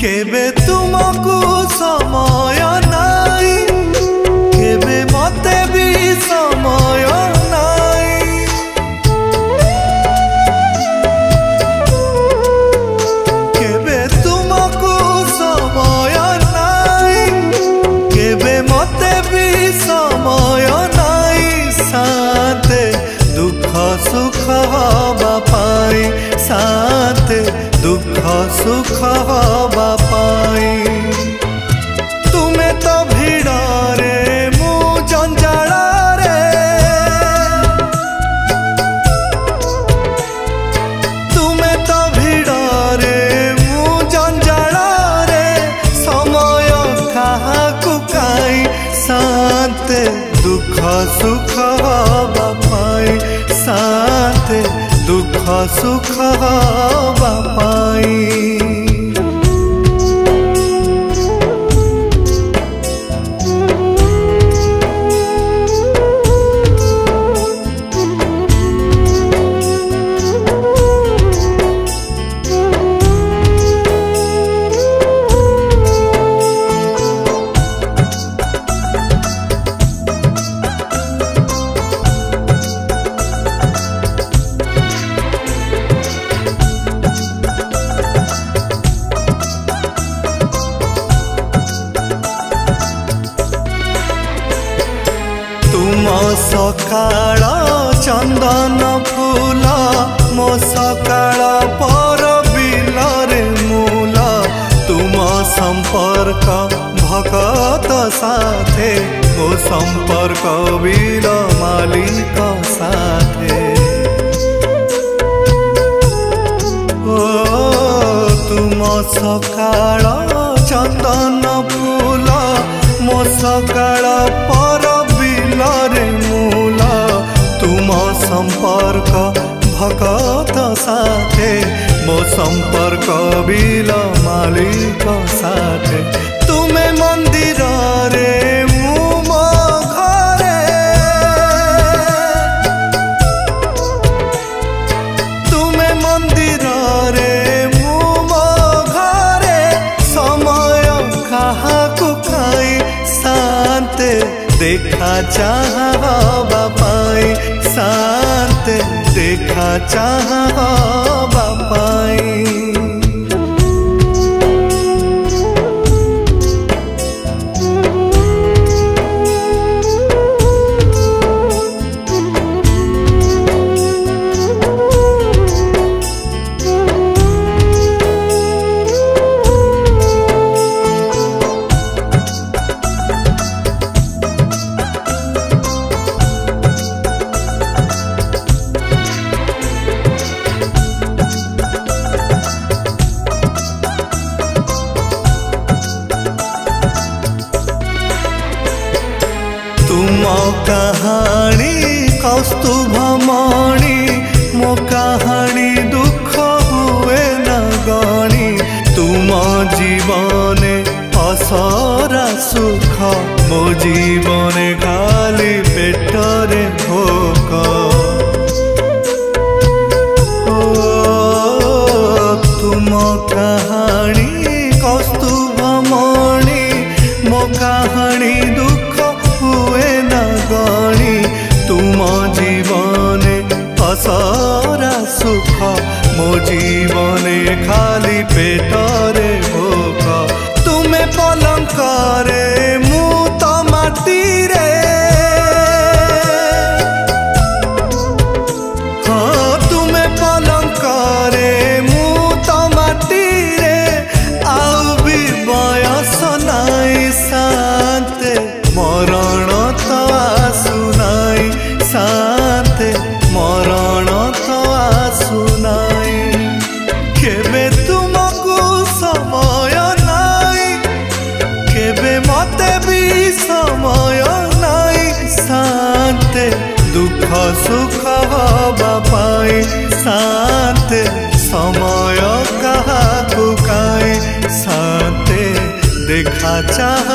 केबे तुमको समय नाई केबे मते भी समय नाई केबे तुमको समय नाई केबे मते भी समय नाई साथे दुख सुख हवा पाई साथे दुख सुख हवा पाई तुमे तो भिड़े मु जंजाल रे तुमे तो भिड़े मु जंजाल रे समय काहाकु काई साथे दुख सुख हवा पाई साथे दुख सुख हवा पाई सकाळ चंदन फूल मो सकाळ पर बिलरे मूल तुम संपर्क भगत साथे मो संपर्क बिल मालिक साथे ओ तुम सकाळ चंदन फूल मो सकाळ पर बिलरे मूल तुम संपर्क भगत साथे मो संपर्क बिल मालिक साथे तुमे मंदिर रे मु मो घरे तुमे मंदिर रे मु मो घरे समय काहाकु काई साथे देखा चाहवा पाई साथे देखा चाहवा पाई कहानी कौस्तुभमणि मो कहानी दुख हुए न गणी तुम जीवने असरा सुख मो जीवने खाली पेटरे भोक तुम कहानी कौस्तुभमणि मो कहानी दुख हुए न गणी तुम जीवने असरा सुख मो जीवने खाली पेटरे भोक तुमे पलंक रे मु तो माटी रे हाँ तुमे पलंक रे मु तो माटी रे आउ भी बयस नाई साथे मरण तो आसुनाई साथे मरण तो आसुनाई केबे तुमको समय नाई केबे मते भी समय नाई साथे दुख सुख हवा पाई साथे समय काहाकु काई साथे देखा चाह